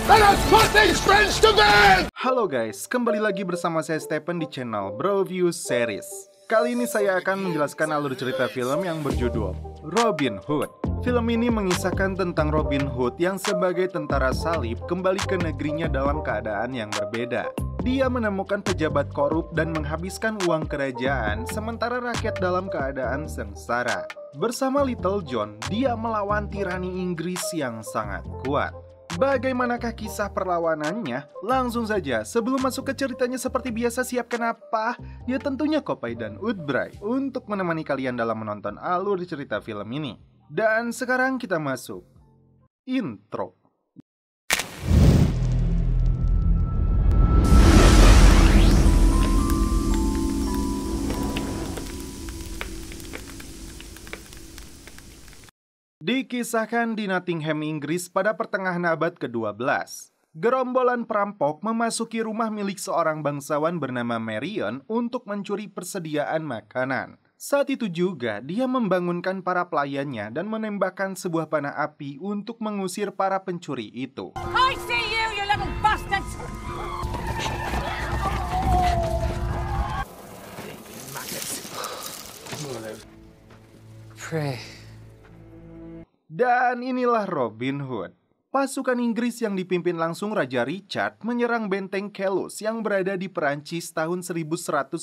Let us put these friends to bed! Halo guys, kembali lagi bersama saya Stephen di channel Broview Series. Kali ini saya akan menjelaskan alur cerita film yang berjudul Robin Hood. Film ini mengisahkan tentang Robin Hood yang sebagai tentara salib kembali ke negerinya dalam keadaan yang berbeda. Dia menemukan pejabat korup dan menghabiskan uang kerajaan, sementara rakyat dalam keadaan sengsara. Bersama Little John, dia melawan tirani Inggris yang sangat kuat. Bagaimanakah kisah perlawanannya? Langsung saja, sebelum masuk ke ceritanya seperti biasa, siapkan apa? Ya tentunya Kopai dan Udbray untuk menemani kalian dalam menonton alur cerita film ini. Dan sekarang kita masuk intro. Dikisahkan di Nottingham, Inggris pada pertengahan abad ke-12. Gerombolan perampok memasuki rumah milik seorang bangsawan bernama Marion untuk mencuri persediaan makanan. Saat itu juga dia membangunkan para pelayannya dan menembakkan sebuah panah api untuk mengusir para pencuri itu. I see you, you little bastards! Pray. Dan inilah Robin Hood. Pasukan Inggris yang dipimpin langsung Raja Richard menyerang benteng Kelus yang berada di Perancis tahun 1199.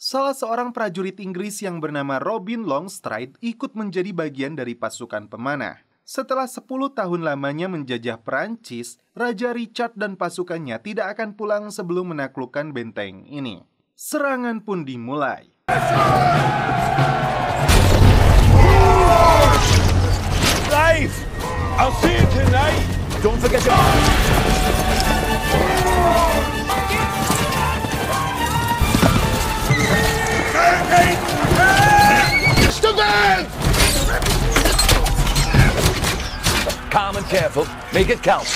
Salah seorang prajurit Inggris yang bernama Robin Longstride ikut menjadi bagian dari pasukan pemanah. Setelah 10 tahun lamanya menjajah Perancis, Raja Richard dan pasukannya tidak akan pulang sebelum menaklukkan benteng ini. Serangan pun dimulai. Dave! I'll see you tonight! Don't forget to... Mr. Van! Calm and careful. Make it count.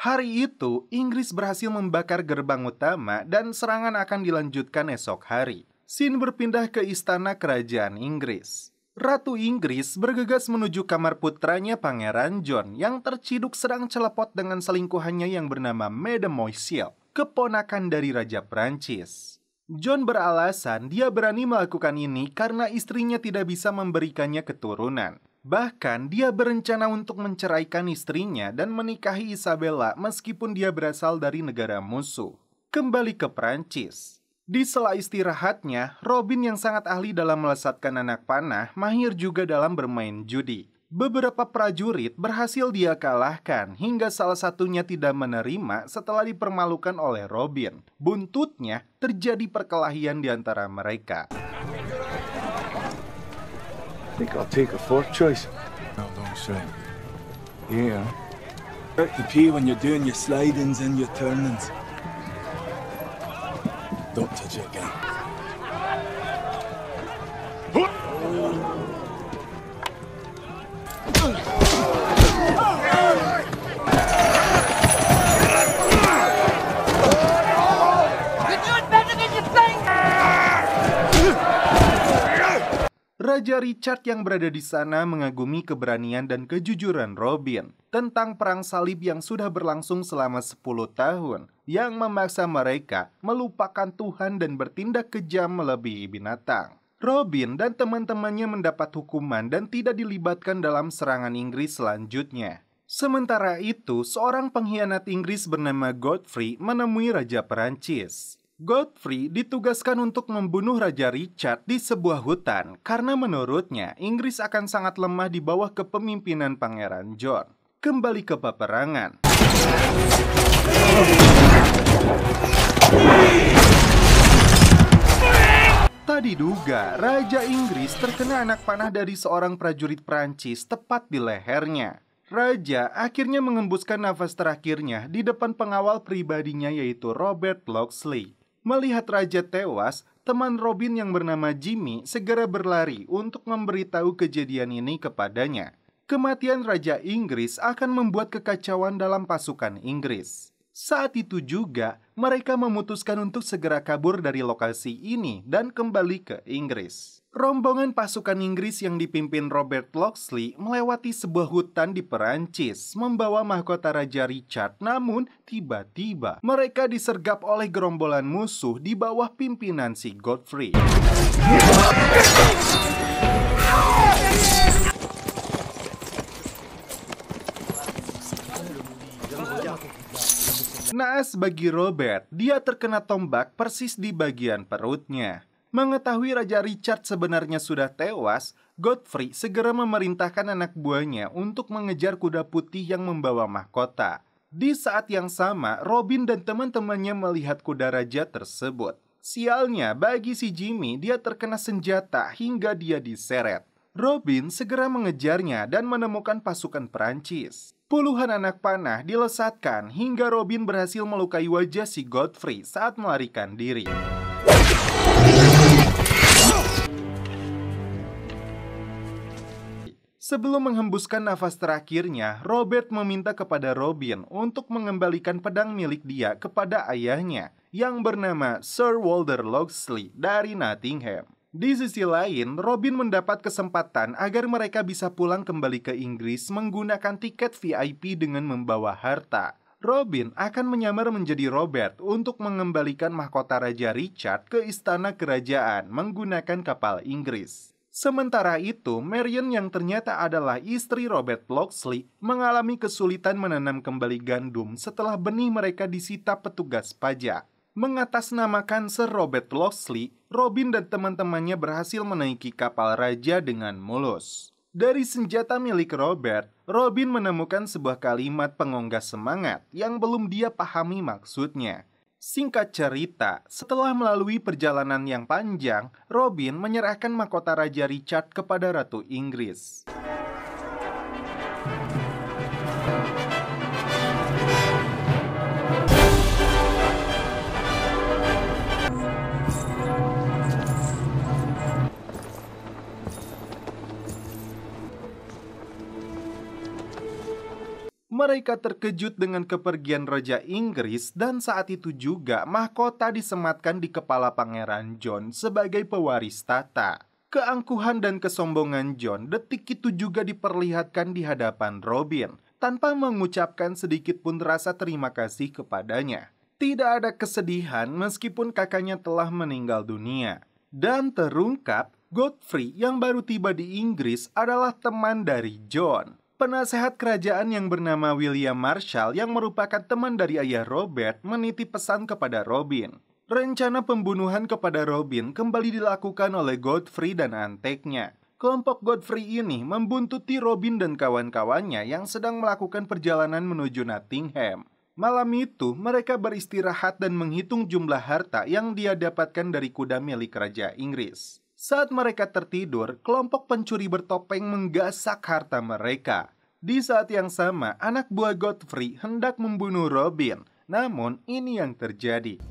Hari itu, Inggris berhasil membakar gerbang utama dan serangan akan dilanjutkan esok hari. Scene berpindah ke istana kerajaan Inggris. Ratu Inggris bergegas menuju kamar putranya Pangeran John yang terciduk sedang celepot dengan selingkuhannya yang bernama Mademoiselle, keponakan dari Raja Prancis. John beralasan dia berani melakukan ini karena istrinya tidak bisa memberikannya keturunan. Bahkan dia berencana untuk menceraikan istrinya dan menikahi Isabella meskipun dia berasal dari negara musuh. Kembali ke Prancis. Di sela istirahatnya, Robin yang sangat ahli dalam melesatkan anak panah, mahir juga dalam bermain judi. Beberapa prajurit berhasil dia kalahkan hingga salah satunya tidak menerima setelah dipermalukan oleh Robin. Buntutnya terjadi perkelahian di antara mereka. I think I'll take a fourth choice. No, don't say. Yeah. Hurt your pee when you're doing your slidings and your turnings. Don't touch it again. Raja Richard yang berada di sana mengagumi keberanian dan kejujuran Robin tentang perang salib yang sudah berlangsung selama 10 tahun yang memaksa mereka melupakan Tuhan dan bertindak kejam melebihi binatang. Robin dan teman-temannya mendapat hukuman dan tidak dilibatkan dalam serangan Inggris selanjutnya. Sementara itu, seorang pengkhianat Inggris bernama Godfrey menemui Raja Perancis. Godfrey ditugaskan untuk membunuh Raja Richard di sebuah hutan karena menurutnya Inggris akan sangat lemah di bawah kepemimpinan Pangeran John. Kembali ke peperangan. Tak diduga, Raja Inggris terkena anak panah dari seorang prajurit Prancis tepat di lehernya. Raja akhirnya mengembuskan nafas terakhirnya di depan pengawal pribadinya yaitu Robert Locksley. Melihat raja tewas, teman Robin yang bernama Jimmy segera berlari untuk memberitahu kejadian ini kepadanya. Kematian Raja Inggris akan membuat kekacauan dalam pasukan Inggris. Saat itu juga, mereka memutuskan untuk segera kabur dari lokasi ini dan kembali ke Inggris. Rombongan pasukan Inggris yang dipimpin Robert Locksley melewati sebuah hutan di Perancis, membawa mahkota Raja Richard. Namun, tiba-tiba mereka disergap oleh gerombolan musuh di bawah pimpinan si Godfrey. Naas bagi Robert, dia terkena tombak persis di bagian perutnya. Mengetahui Raja Richard sebenarnya sudah tewas, Godfrey segera memerintahkan anak buahnya untuk mengejar kuda putih yang membawa mahkota. Di saat yang sama, Robin dan teman-temannya melihat kuda raja tersebut. Sialnya, bagi si Jimmy, dia terkena senjata hingga dia diseret. Robin segera mengejarnya dan menemukan pasukan Perancis. Puluhan anak panah dilesatkan hingga Robin berhasil melukai wajah si Godfrey saat melarikan diri. Sebelum menghembuskan nafas terakhirnya, Robert meminta kepada Robin untuk mengembalikan pedang milik dia kepada ayahnya yang bernama Sir Walter Locksley dari Nottingham. Di sisi lain, Robin mendapat kesempatan agar mereka bisa pulang kembali ke Inggris menggunakan tiket VIP dengan membawa harta. Robin akan menyamar menjadi Robert untuk mengembalikan mahkota Raja Richard ke istana kerajaan menggunakan kapal Inggris. Sementara itu, Marion yang ternyata adalah istri Robert Locksley mengalami kesulitan menanam kembali gandum setelah benih mereka disita petugas pajak. Mengatasnamakan Sir Robert Locksley, Robin dan teman-temannya berhasil menaiki kapal raja dengan mulus. Dari senjata milik Robert, Robin menemukan sebuah kalimat pengonggah semangat yang belum dia pahami maksudnya. Singkat cerita, setelah melalui perjalanan yang panjang, Robin menyerahkan mahkota Raja Richard kepada Ratu Inggris. Mereka terkejut dengan kepergian Raja Inggris dan saat itu juga mahkota disematkan di kepala Pangeran John sebagai pewaris tata. Keangkuhan dan kesombongan John detik itu juga diperlihatkan di hadapan Robin tanpa mengucapkan sedikit pun rasa terima kasih kepadanya. Tidak ada kesedihan meskipun kakaknya telah meninggal dunia. Dan terungkap, Godfrey yang baru tiba di Inggris adalah teman dari John. Penasehat kerajaan yang bernama William Marshall yang merupakan teman dari ayah Robert menitip pesan kepada Robin. Rencana pembunuhan kepada Robin kembali dilakukan oleh Godfrey dan anteknya. Kelompok Godfrey ini membuntuti Robin dan kawan-kawannya yang sedang melakukan perjalanan menuju Nottingham. Malam itu, mereka beristirahat dan menghitung jumlah harta yang dia dapatkan dari kuda milik Raja Inggris. Saat mereka tertidur, kelompok pencuri bertopeng menggasak harta mereka. Di saat yang sama, anak buah Godfrey hendak membunuh Robin. Namun, ini yang terjadi.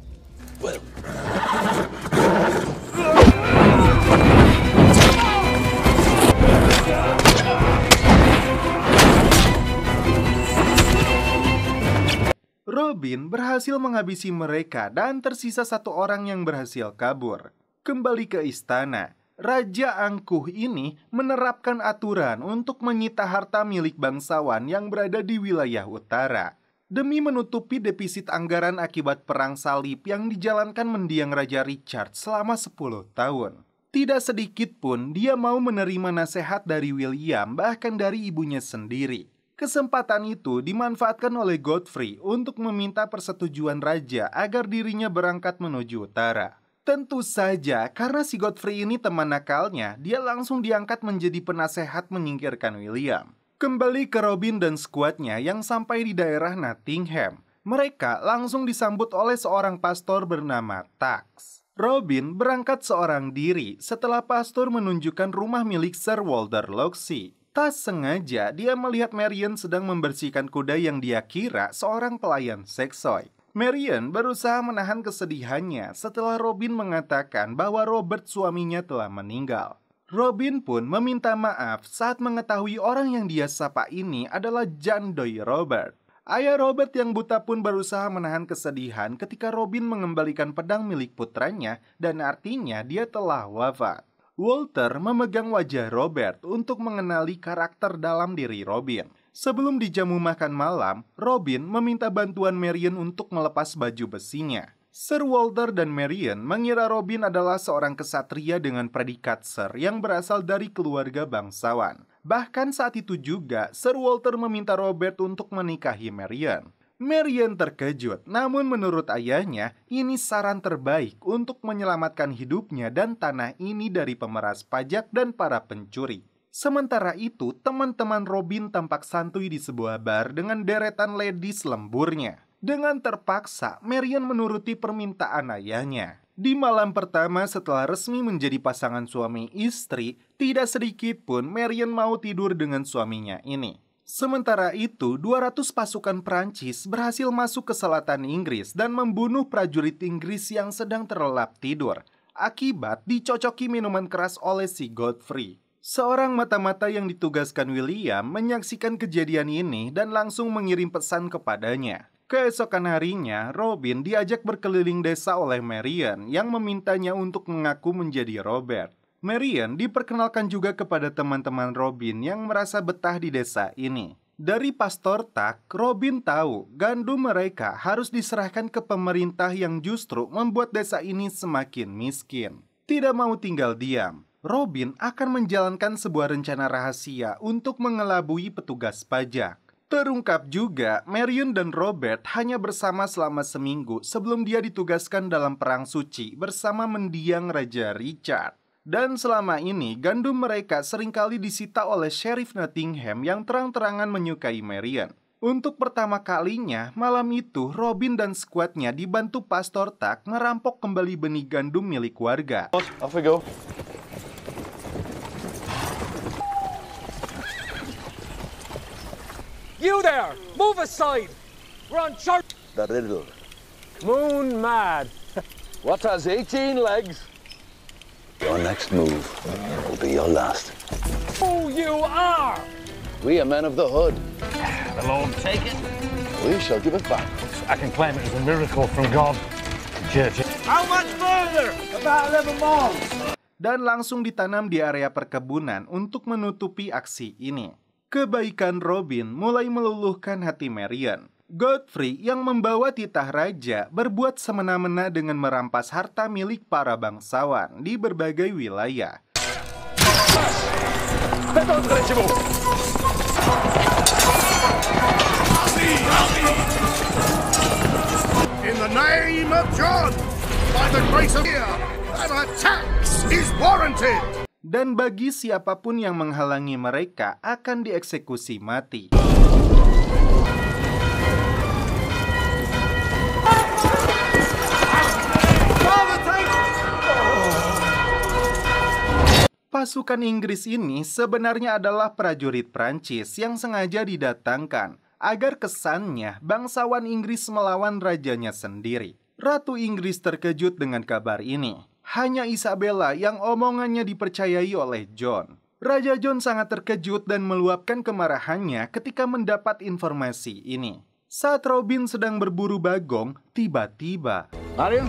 Robin berhasil menghabisi mereka dan tersisa satu orang yang berhasil kabur. Kembali ke istana, Raja angkuh ini menerapkan aturan untuk menyita harta milik bangsawan yang berada di wilayah utara. Demi menutupi defisit anggaran akibat perang salib yang dijalankan mendiang Raja Richard selama 10 tahun. Tidak sedikit pun dia mau menerima nasihat dari William, bahkan dari ibunya sendiri. Kesempatan itu dimanfaatkan oleh Godfrey untuk meminta persetujuan raja agar dirinya berangkat menuju utara. Tentu saja, karena si Godfrey ini teman nakalnya, dia langsung diangkat menjadi penasehat menyingkirkan William. Kembali ke Robin dan skuadnya yang sampai di daerah Nottingham. Mereka langsung disambut oleh seorang pastor bernama Tax. Robin berangkat seorang diri setelah pastor menunjukkan rumah milik Sir Walter Locksley. Tak sengaja dia melihat Marion sedang membersihkan kuda yang dia kira seorang pelayan seksoi. Marion berusaha menahan kesedihannya setelah Robin mengatakan bahwa Robert suaminya telah meninggal. Robin pun meminta maaf saat mengetahui orang yang dia sapa ini adalah John Doe Robert. Ayah Robert yang buta pun berusaha menahan kesedihan ketika Robin mengembalikan pedang milik putranya dan artinya dia telah wafat. Walter memegang wajah Robert untuk mengenali karakter dalam diri Robin. Sebelum dijamu makan malam, Robin meminta bantuan Marion untuk melepas baju besinya. Sir Walter dan Marion mengira Robin adalah seorang kesatria dengan predikat Sir yang berasal dari keluarga bangsawan. Bahkan saat itu juga, Sir Walter meminta Robert untuk menikahi Marion. Marion terkejut, namun menurut ayahnya, ini saran terbaik untuk menyelamatkan hidupnya dan tanah ini dari pemeras pajak dan para pencuri. Sementara itu, teman-teman Robin tampak santuy di sebuah bar dengan deretan ladies lemburnya. Dengan terpaksa, Marion menuruti permintaan ayahnya. Di malam pertama setelah resmi menjadi pasangan suami istri, tidak sedikit pun Marion mau tidur dengan suaminya ini. Sementara itu, 200 pasukan Prancis berhasil masuk ke selatan Inggris dan membunuh prajurit Inggris yang sedang terlelap tidur, akibat dicocoki minuman keras oleh si Godfrey. Seorang mata-mata yang ditugaskan William menyaksikan kejadian ini dan langsung mengirim pesan kepadanya. Keesokan harinya, Robin diajak berkeliling desa oleh Marion yang memintanya untuk mengaku menjadi Robert. Marion diperkenalkan juga kepada teman-teman Robin yang merasa betah di desa ini. Dari Pastor Tuck, Robin tahu gandum mereka harus diserahkan ke pemerintah yang justru membuat desa ini semakin miskin. Tidak mau tinggal diam, Robin akan menjalankan sebuah rencana rahasia untuk mengelabui petugas pajak. Terungkap juga, Marion dan Robert hanya bersama selama seminggu sebelum dia ditugaskan dalam perang suci bersama mendiang Raja Richard. Dan selama ini, gandum mereka seringkali disita oleh Sheriff Nottingham yang terang-terangan menyukai Marion. Untuk pertama kalinya, malam itu Robin dan skuadnya dibantu Pastor Tuck merampok kembali benih gandum milik warga. Off we go. You there! Move aside! We're on church! The riddle. Moon mad! What has 18 legs? Your next move will be your last. Who you are! We are men of the hood. The Lord take it. We shall give it back. I can claim it as a miracle from God. Church. How much further? About 11 miles. Dan langsung ditanam di area perkebunan untuk menutupi aksi ini. Kebaikan Robin mulai meluluhkan hati Marion. Godfrey yang membawa titah raja berbuat semena-mena dengan merampas harta milik para bangsawan di berbagai wilayah. In the name of John, by the grace of God, an attack is warranted. Dan bagi siapapun yang menghalangi mereka akan dieksekusi mati. Pasukan Inggris ini sebenarnya adalah prajurit Prancis yang sengaja didatangkan agar kesannya bangsawan Inggris melawan rajanya sendiri. Ratu Inggris terkejut dengan kabar ini. Hanya Isabella yang omongannya dipercayai oleh John. Raja John sangat terkejut dan meluapkan kemarahannya ketika mendapat informasi ini. Saat Robin sedang berburu bagong, tiba-tiba Marion?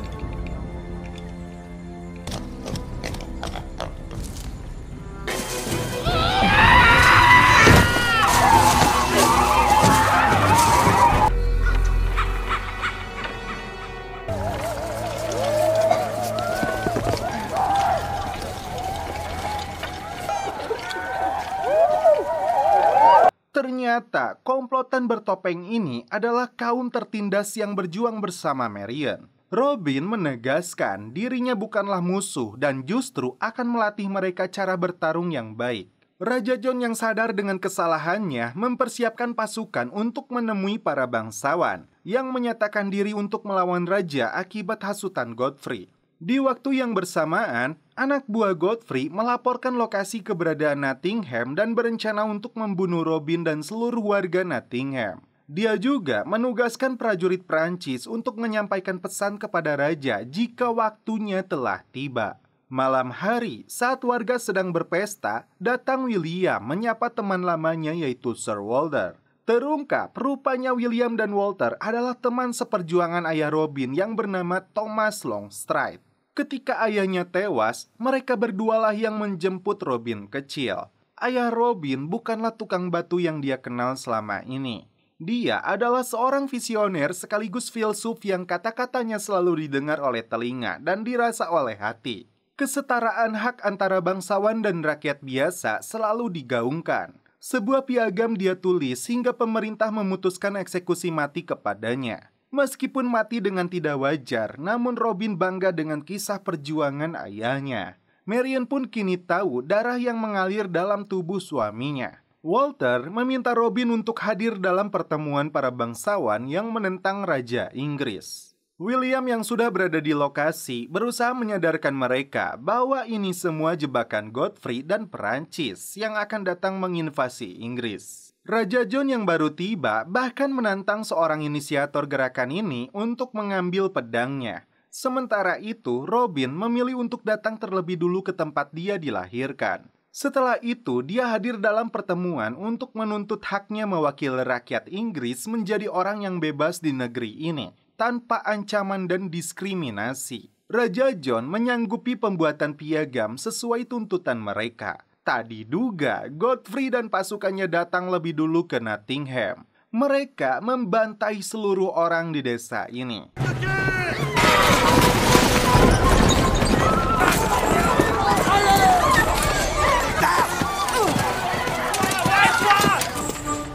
Ternyata komplotan bertopeng ini adalah kaum tertindas yang berjuang bersama Marion. Robin menegaskan dirinya bukanlah musuh dan justru akan melatih mereka cara bertarung yang baik. Raja John yang sadar dengan kesalahannya mempersiapkan pasukan untuk menemui para bangsawan yang menyatakan diri untuk melawan raja akibat hasutan Godfrey. Di waktu yang bersamaan, anak buah Godfrey melaporkan lokasi keberadaan Nottingham dan berencana untuk membunuh Robin dan seluruh warga Nottingham. Dia juga menugaskan prajurit Prancis untuk menyampaikan pesan kepada raja jika waktunya telah tiba. Malam hari, saat warga sedang berpesta, datang William menyapa teman lamanya yaitu Sir Walter. Terungkap, rupanya William dan Walter adalah teman seperjuangan ayah Robin yang bernama Thomas Longstride. Ketika ayahnya tewas, mereka berdualah yang menjemput Robin kecil. Ayah Robin bukanlah tukang batu yang dia kenal selama ini. Dia adalah seorang visioner sekaligus filsuf yang kata-katanya selalu didengar oleh telinga dan dirasa oleh hati. Kesetaraan hak antara bangsawan dan rakyat biasa selalu digaungkan. Sebuah piagam dia tulis hingga pemerintah memutuskan eksekusi mati kepadanya. Meskipun mati dengan tidak wajar, namun Robin bangga dengan kisah perjuangan ayahnya. Marion pun kini tahu darah yang mengalir dalam tubuh suaminya. Walter meminta Robin untuk hadir dalam pertemuan para bangsawan yang menentang Raja Inggris. William yang sudah berada di lokasi berusaha menyadarkan mereka bahwa ini semua jebakan Godfrey dan Perancis yang akan datang menginvasi Inggris. Raja John yang baru tiba bahkan menantang seorang inisiator gerakan ini untuk mengambil pedangnya. Sementara itu, Robin memilih untuk datang terlebih dulu ke tempat dia dilahirkan. Setelah itu, dia hadir dalam pertemuan untuk menuntut haknya mewakili rakyat Inggris menjadi orang yang bebas di negeri ini, tanpa ancaman dan diskriminasi. Raja John menyanggupi pembuatan piagam sesuai tuntutan mereka. Tak diduga, Godfrey dan pasukannya datang lebih dulu ke Nottingham. Mereka membantai seluruh orang di desa ini.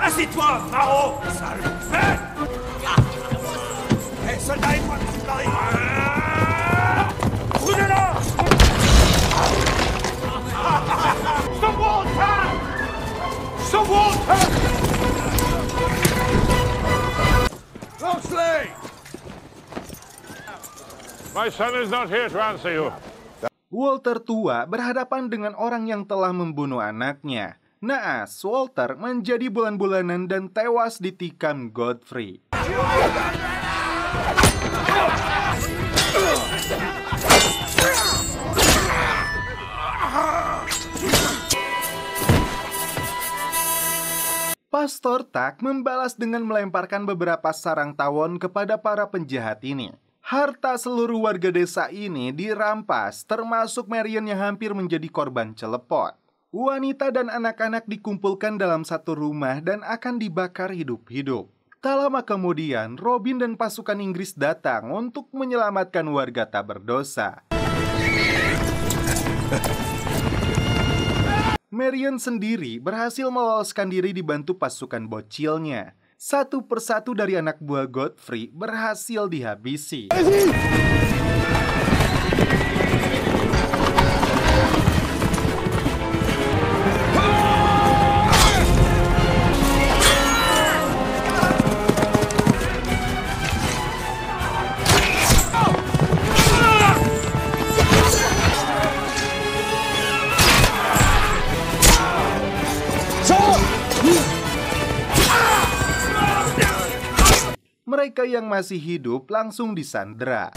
Assieds-toi, Maro, sale bête! Hé, soldat, aide-moi, brûlez-la! Sir Walter! Sir Walter! Locksley! My son is not here to answer you. Walter tua berhadapan dengan orang yang telah membunuh anaknya. Naas, Walter menjadi bulan-bulanan dan tewas ditikam Godfrey. Pastor Tak membalas dengan melemparkan beberapa sarang tawon kepada para penjahat ini. Harta seluruh warga desa ini dirampas, termasuk Marion yang hampir menjadi korban celepot. Wanita dan anak-anak dikumpulkan dalam satu rumah dan akan dibakar hidup-hidup. Tak lama kemudian, Robin dan pasukan Inggris datang untuk menyelamatkan warga tak berdosa. Marion sendiri berhasil meloloskan diri dibantu pasukan bocilnya. Satu persatu dari anak buah Godfrey berhasil dihabisi. Mereka yang masih hidup langsung disandera.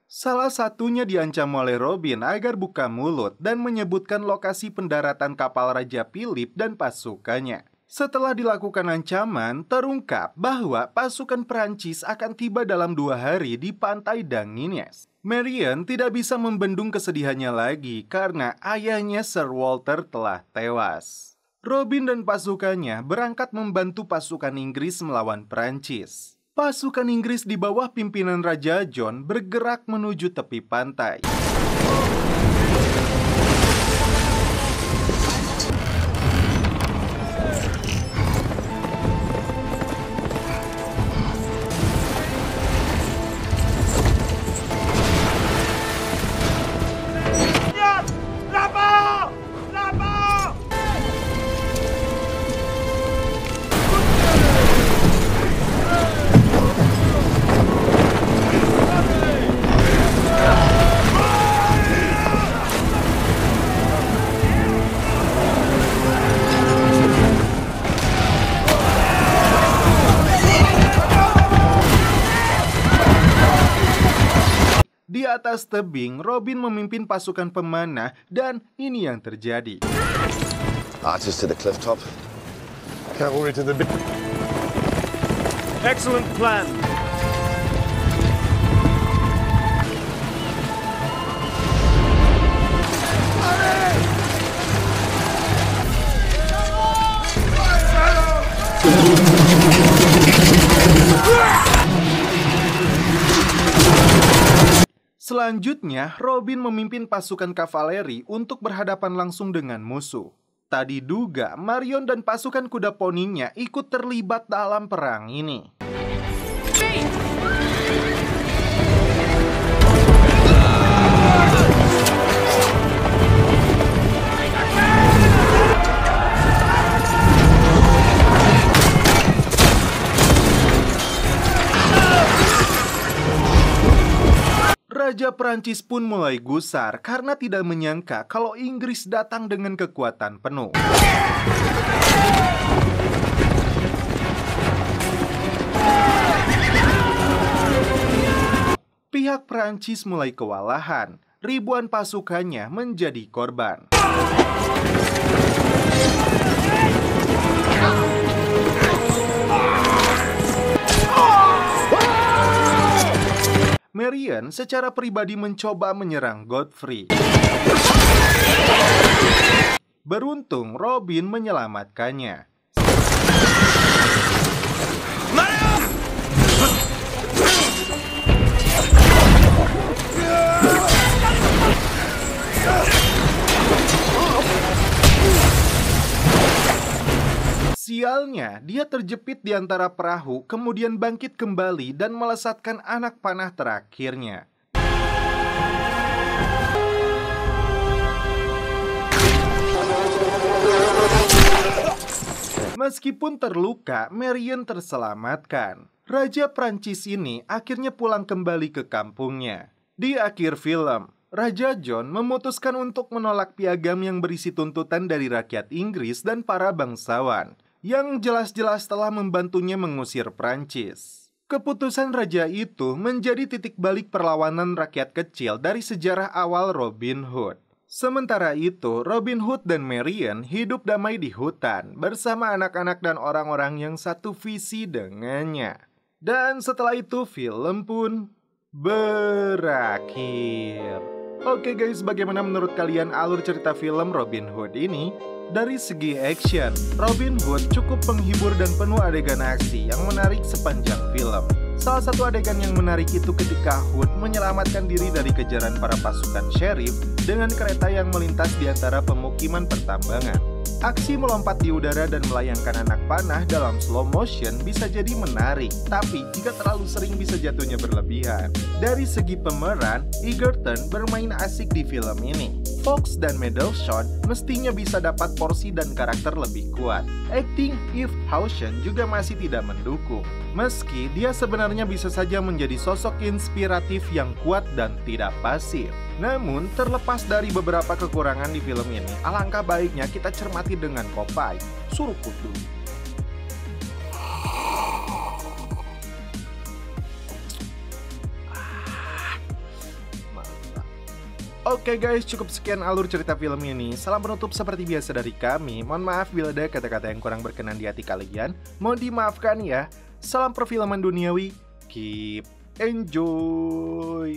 Salah satunya diancam oleh Robin agar buka mulut dan menyebutkan lokasi pendaratan kapal Raja Philip dan pasukannya. Setelah dilakukan ancaman, terungkap bahwa pasukan Perancis akan tiba dalam 2 hari di pantai Dangines. Marion tidak bisa membendung kesedihannya lagi karena ayahnya Sir Walter telah tewas. Robin dan pasukannya berangkat membantu pasukan Inggris melawan Perancis. Pasukan Inggris di bawah pimpinan Raja John bergerak menuju tepi pantai. Di atas tebing, Robin memimpin pasukan pemanah dan ini yang terjadi. Archers to the cliff top. Cavalry to the bit. Excellent plan. Selanjutnya, Robin memimpin pasukan kavaleri untuk berhadapan langsung dengan musuh. Tak diduga, Marion dan pasukan kuda poninya ikut terlibat dalam perang ini. Raja Prancis pun mulai gusar karena tidak menyangka kalau Inggris datang dengan kekuatan penuh. Pihak Prancis mulai kewalahan, ribuan pasukannya menjadi korban. Marion secara pribadi mencoba menyerang Godfrey. Beruntung Robin menyelamatkannya. Sialnya, dia terjepit di antara perahu, kemudian bangkit kembali dan melesatkan anak panah terakhirnya. Meskipun terluka, Marion terselamatkan. Raja Prancis ini akhirnya pulang kembali ke kampungnya. Di akhir film, Raja John memutuskan untuk menolak piagam yang berisi tuntutan dari rakyat Inggris dan para bangsawan, yang jelas-jelas telah membantunya mengusir Prancis. Keputusan raja itu menjadi titik balik perlawanan rakyat kecil dari sejarah awal Robin Hood. Sementara itu, Robin Hood dan Marion hidup damai di hutan bersama anak-anak dan orang-orang yang satu visi dengannya. Dan setelah itu film pun berakhir. Oke guys, bagaimana menurut kalian alur cerita film Robin Hood ini? Dari segi action, Robin Hood cukup menghibur dan penuh adegan aksi yang menarik sepanjang film. Salah satu adegan yang menarik itu ketika Hood menyelamatkan diri dari kejaran para pasukan sheriff dengan kereta yang melintas di antara pemukiman pertambangan. Aksi melompat di udara dan melayangkan anak panah dalam slow motion bisa jadi menarik, tapi jika terlalu sering bisa jatuhnya berlebihan. Dari segi pemeran, Egerton bermain asik di film ini. Fox dan Middleton mestinya bisa dapat porsi dan karakter lebih kuat. Acting Eve Hawson juga masih tidak mendukung. Meski dia sebenarnya bisa saja menjadi sosok inspiratif yang kuat dan tidak pasif. Namun, terlepas dari beberapa kekurangan di film ini, alangkah baiknya kita cermati dengan Popeye, Surukut dulu. Oke guys, cukup sekian alur cerita film ini. Salam penutup seperti biasa dari kami. Mohon maaf bila ada kata-kata yang kurang berkenan di hati kalian. Mohon dimaafkan ya. Salam perfilman duniawi. Keep enjoy.